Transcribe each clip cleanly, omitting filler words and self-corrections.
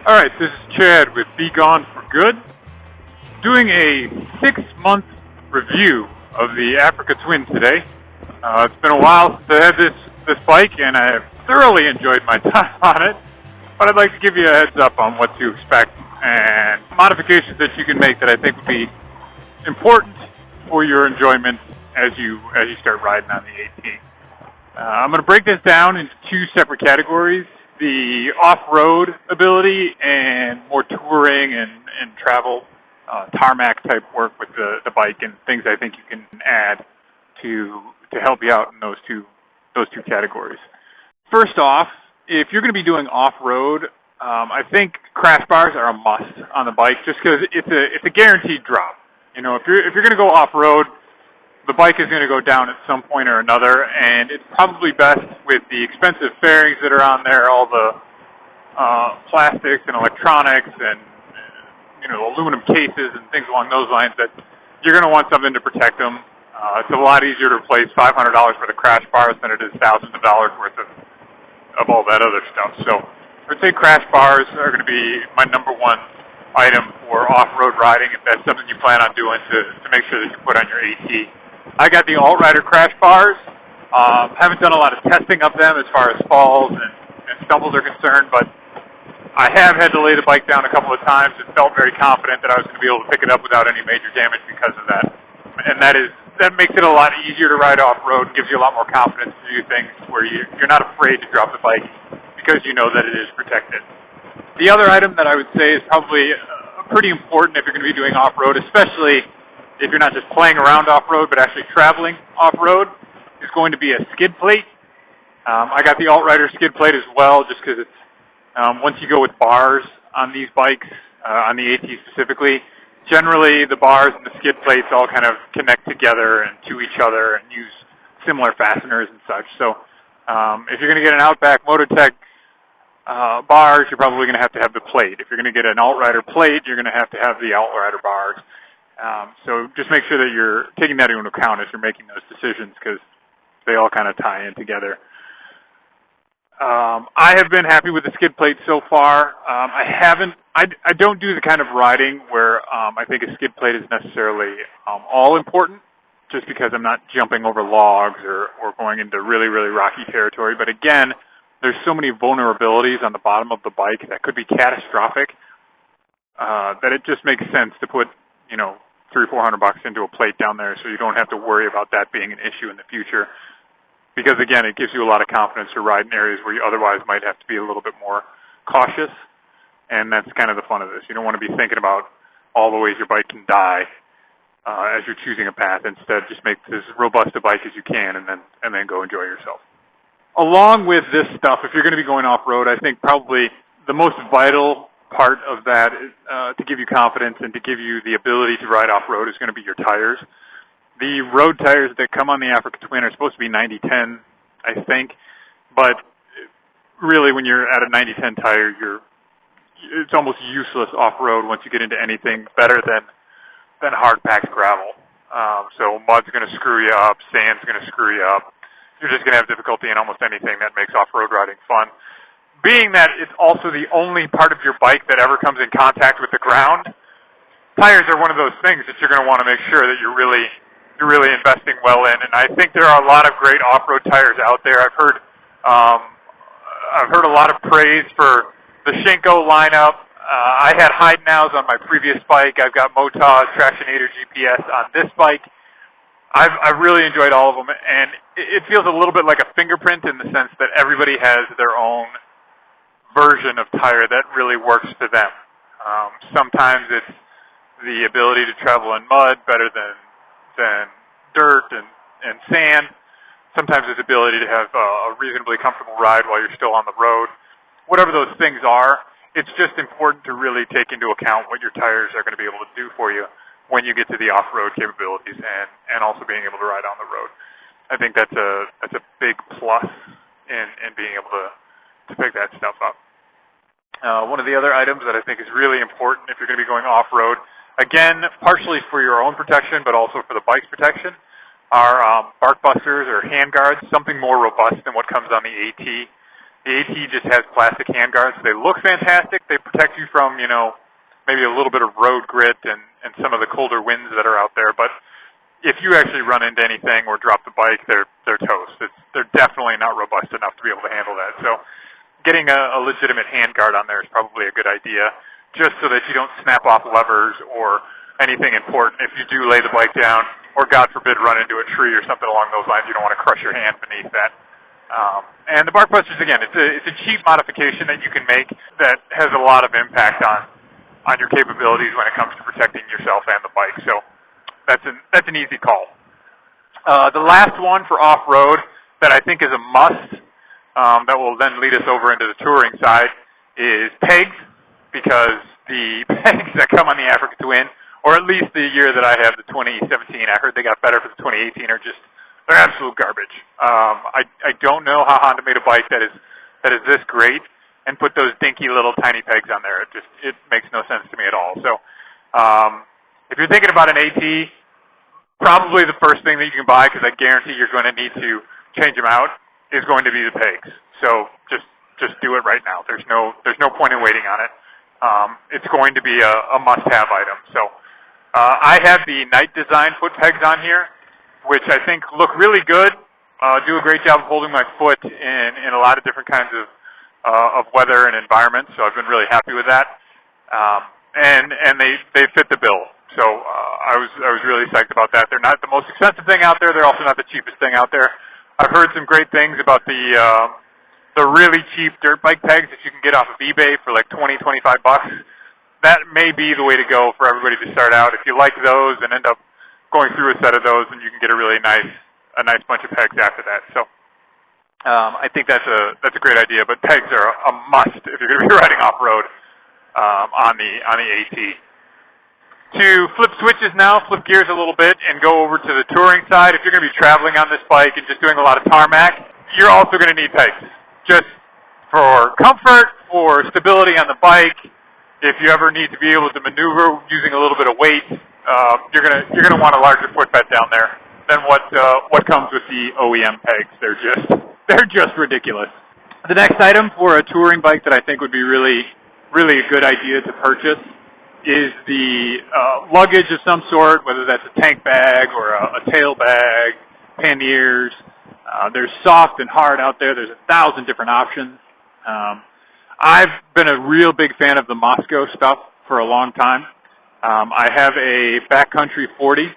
Alright, this is Chad with BeGoneForGood, doing a 6-month review of the Africa Twin today. It's been a while since I had this bike, and I have thoroughly enjoyed my time on it, but I'd like to give you a heads up on what to expect and modifications that you can make that I think would be important for your enjoyment as you start riding on the AT. I'm going to break this down into two separate categories: the off-road ability and more touring and travel, tarmac type work with the bike, and things I think you can add to help you out in those two categories. First off, if you're going to be doing off-road, I think crash bars are a must on the bike, just because it's a guaranteed drop. You know, if you're going to go off-road, the bike is going to go down at some point or another, and it's probably best with the expensive fairings that are on there, all the plastics and electronics and aluminum cases and things along those lines, that you're going to want something to protect them. It's a lot easier to replace $500 worth of crash bars than it is thousands of dollars worth of all that other stuff. So I would say crash bars are going to be my number one item for off-road riding, if that's something you plan on doing to make sure that you put on your AT. I got the Alt-Rider crash bars. Haven't done a lot of testing of them as far as falls and stumbles are concerned, but I have had to lay the bike down a couple of times and felt very confident that I was going to be able to pick it up without any major damage because of that. And that makes it a lot easier to ride off-road and gives you a lot more confidence to do things where you're not afraid to drop the bike because you know that it is protected. The other item that I would say is probably pretty important if you're going to be doing off-road, especially if you're not just playing around off-road but actually traveling off-road, is going to be a skid plate. I got the Alt-Rider skid plate as well, just because it's once you go with bars on these bikes, on the AT specifically, generally the bars and the skid plates all kind of connect together and to each other and use similar fasteners and such. So if you're going to get an Outback Mototech bars, you're probably going to have the plate. If you're going to get an Alt-Rider plate, you're going to have the Alt-Rider bars. So just make sure that you're taking that into account as you're making those decisions, because they all kind of tie in together. I have been happy with the skid plate so far. I don't do the kind of riding where I think a skid plate is necessarily all important, just because I'm not jumping over logs or going into really, really rocky territory. But again, there's so many vulnerabilities on the bottom of the bike that could be catastrophic, that it just makes sense to put, $300-400 into a plate down there, so you don't have to worry about that being an issue in the future. Because again, it gives you a lot of confidence to ride in areas where you otherwise might have to be a little bit more cautious, and that's kind of the fun of this. You don't want to be thinking about all the ways your bike can die as you're choosing a path. Instead, just make this as robust a bike as you can, and then go enjoy yourself. Along with this stuff, if you're going to be going off-road, I think probably the most vital part of that is, to give you confidence and to give you the ability to ride off-road, is going to be your tires. The road tires that come on the Africa Twin are supposed to be 90-10, I think, but really when you're at a 90-10 tire, it's almost useless off-road once you get into anything better than hard-packed gravel. So mud's going to screw you up, sand's going to screw you up. You're just going to have difficulty in almost anything that makes off-road riding fun. Being that it's also the only part of your bike that ever comes in contact with the ground, tires are one of those things that you're going to want to make sure that you're really investing well in. And I think there are a lot of great off-road tires out there. I've heard a lot of praise for the Shinko lineup. I had Heidenau's on my previous bike. I've got Motaz Tractionator GPS on this bike. I've really enjoyed all of them, and it feels a little bit like a fingerprint in the sense that everybody has their own version of tire that really works for them. Sometimes it's the ability to travel in mud better than dirt and sand. Sometimes it's the ability to have a reasonably comfortable ride while you're still on the road. Whatever those things are, it's just important to really take into account what your tires are going to be able to do for you when you get to the off-road capabilities and also being able to ride on the road. I think that's a big plus in being able to pick that stuff up. One of the other items that I think is really important if you're going to be going off-road, again, partially for your own protection, but also for the bike's protection, are bark busters or hand guards, something more robust than what comes on the AT. The The AT just has plastic handguards. They look fantastic. They protect you from, maybe a little bit of road grit and some of the colder winds that are out there. But if you actually run into anything or drop the bike, they're toast. They're definitely not robust enough to be able to handle that. So getting a legitimate handguard on there is probably a good idea, just so that you don't snap off levers or anything important. If you do lay the bike down, or God forbid run into a tree or something along those lines, you don't want to crush your hand beneath that. And the bark busters, again, it's a cheap modification that you can make that has a lot of impact on your capabilities when it comes to protecting yourself and the bike. So that's an easy call. The last one for off-road that I think is a must, that will then lead us over into the touring side, is pegs, because the pegs that come on the Africa Twin, or at least the year that I have, the 2017, I heard they got better for the 2018, they're absolute garbage. I don't know how Honda made a bike that is this great and put those dinky little tiny pegs on there. It makes no sense to me at all. So if you're thinking about an AT, probably the first thing that you can buy, because I guarantee you're going to need to change them out, is going to be the pegs. So just do it right now. There's no point in waiting on it. It's going to be a must-have item. So I have the Night Design foot pegs on here, which I think look really good. Do a great job of holding my foot in a lot of different kinds of weather and environments. So I've been really happy with that. And they fit the bill. So I was really psyched about that. They're not the most expensive thing out there. They're also not the cheapest thing out there. I've heard some great things about the really cheap dirt bike pegs that you can get off of eBay for like $20, $25. That may be the way to go for everybody to start out. If you like those and end up going through a set of those, then you can get a really nice bunch of pegs after that. So I think that's a great idea. But pegs are a must if you're going to be riding off road on the AT. To flip switches now, flip gears a little bit, and go over to the touring side. If you're going to be traveling on this bike and just doing a lot of tarmac, you're also going to need pegs. Just for comfort, for stability on the bike. If you ever need to be able to maneuver using a little bit of weight, you're gonna want a larger footbed down there than what comes with the OEM pegs. They're just ridiculous. The next item for a touring bike that I think would be really a good idea to purchase is the luggage of some sort, whether that's a tank bag or a tail bag, panniers. There's soft and hard out there. There's 1,000 different options. I've been a real big fan of the Moscow stuff for a long time. I have a backcountry 40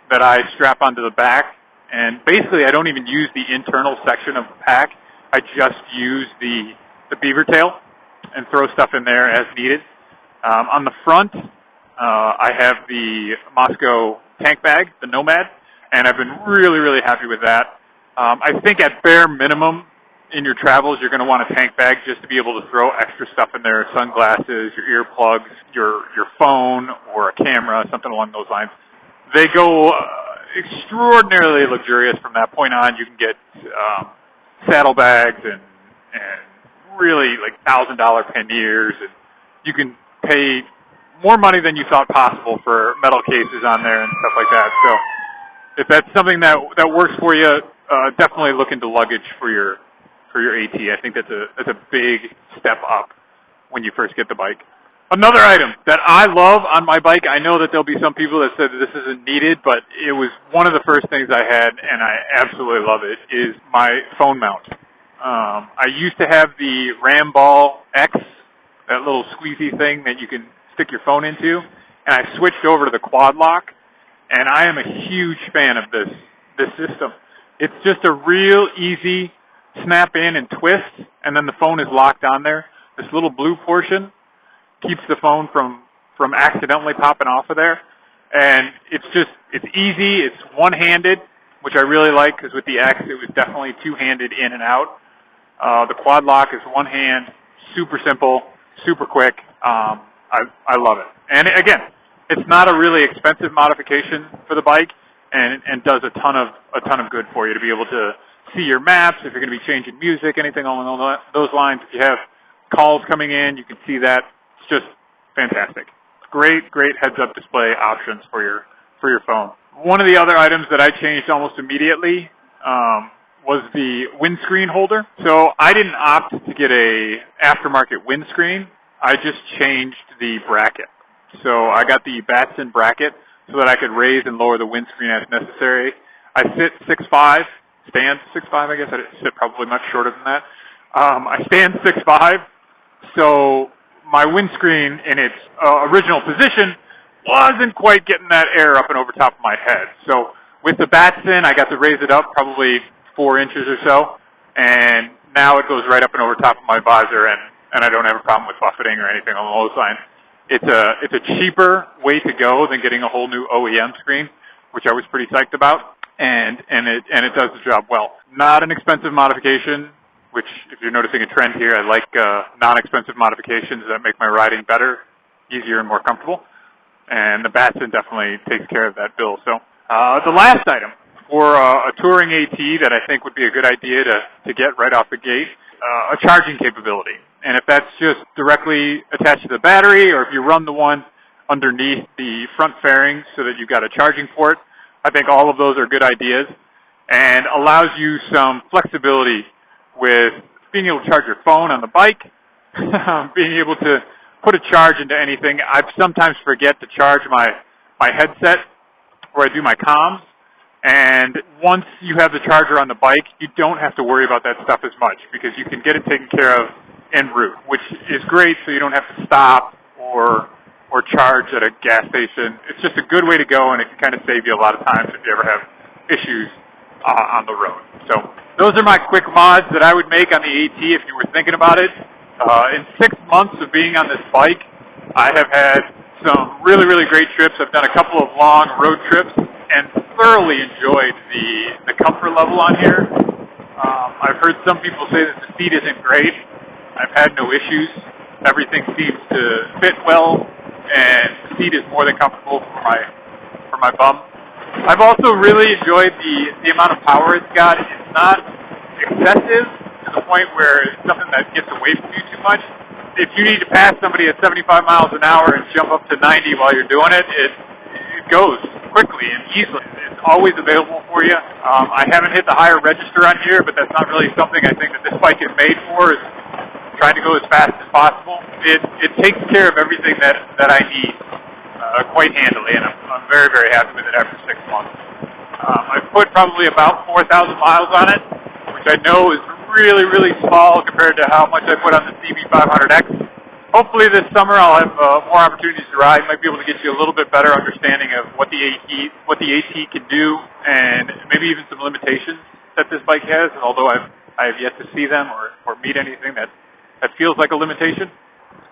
that I strap onto the back, and basically I don't even use the internal section of the pack. I just use the beaver tail and throw stuff in there as needed. On the front, I have the Moscow tank bag, the Nomad, and I've been really happy with that. I think at bare minimum in your travels, you're going to want a tank bag just to be able to throw extra stuff in there, sunglasses, your earplugs, your phone, or a camera, something along those lines. They go extraordinarily luxurious from that point on. You can get saddlebags and really like $1,000 panniers, and you can pay more money than you thought possible for metal cases on there and stuff like that. So if that's something that works for you, definitely look into Luggage for your AT. I think that's a big step up when you first get the bike. Another item that I love on my bike, I know that there'll be some people that said that this isn't needed, but it was one of the first things I had, and I absolutely love it, is my phone mount. I used to have the Ramball X, that little squeezy thing that you can stick your phone into, and I switched over to the quad lock, and I am a huge fan of this system. It's just a real easy snap in and twist, and then the phone is locked on there. This little blue portion keeps the phone from accidentally popping off of there. And it's easy, it's one-handed, which I really like, because with the X, it was definitely two-handed in and out. The quad lock is one hand, super simple, super quick. I love it. And again, it's not a really expensive modification for the bike, and does a ton of good for you to be able to see your maps, if you're going to be changing music, anything along those lines. If you have calls coming in, you can see that. It's just fantastic. Great heads-up display options for your phone. One of the other items that I changed almost immediately was the windscreen holder. So I didn't opt to get a aftermarket windscreen. I just changed the bracket. So I got the Batson bracket so that I could raise and lower the windscreen as necessary. I sit 6'5", stand 6'5", I guess. I sit probably much shorter than that. I stand 6'5", so my windscreen in its original position wasn't quite getting that air up and over top of my head. So with the Batson, I got to raise it up probably 4 inches or so, and now it goes right up and over top of my visor, and I don't have a problem with buffeting or anything along those lines. It's a cheaper way to go than getting a whole new OEM screen, which I was pretty psyched about, and it does the job well. Not an expensive modification, which if you're noticing a trend here, I like non-expensive modifications that make my riding better, easier, and more comfortable. And the Batson definitely takes care of that bill. So the last item for a touring AT that I think would be a good idea to get right off the gate, a charging capability. And if that's just directly attached to the battery, or if you run the one underneath the front fairing so that you've got a charging port, I think all of those are good ideas and allows you some flexibility with being able to charge your phone on the bike, being able to put a charge into anything. I sometimes forget to charge my headset where I do my comms, and once you have the charger on the bike, you don't have to worry about that stuff as much because you can get it taken care of en route, which is great so you don't have to stop or charge at a gas station. It's just a good way to go, and it can kind of save you a lot of times if you ever have issues on the road. So those are my quick mods that I would make on the AT if you were thinking about it. In 6 months of being on this bike, I have had some really, really great trips. I've done a couple of long road trips and thoroughly enjoyed the comfort level on here. I've heard some people say that the seat isn't great. I've had no issues. Everything seems to fit well, and the seat is more than comfortable for my bum. I've also really enjoyed the amount of power it's got. It's not excessive to the point where it's something that gets away from you too much. If you need to pass somebody at 75 miles an hour and jump up to 90 while you're doing it, it goes quickly and easily. It's always available for you. I haven't hit the higher register on here, but that's not really something I think that this bike is made for, is trying to go as fast as possible. It takes care of everything that I need quite handily, and I'm very, very happy with it after 6 months. I've put probably about 4,000 miles on it, which I know is really, really small compared to how much I put on the CB500X. Hopefully this summer I'll have more opportunities to ride. Might be able to get you a little bit better understanding of what the AT can do, and maybe even some limitations that this bike has. Although I have yet to see them or meet anything that feels like a limitation.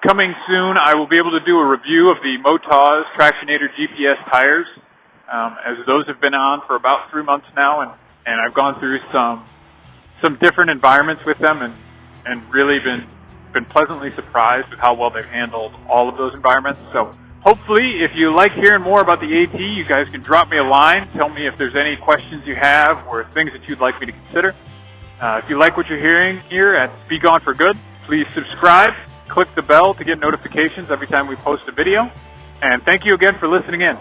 Coming soon, I will be able to do a review of the Motaz Tractionator GPS tires, as those have been on for about 3 months now, and I've gone through some different environments with them, and really been pleasantly surprised with how well they've handled all of those environments. So hopefully, if you like hearing more about the AT, you guys can drop me a line. Tell me if there's any questions you have or things that you'd like me to consider. If you like what you're hearing here at BeGoneForGood, please subscribe, click the bell to get notifications every time we post a video, and thank you again for listening in.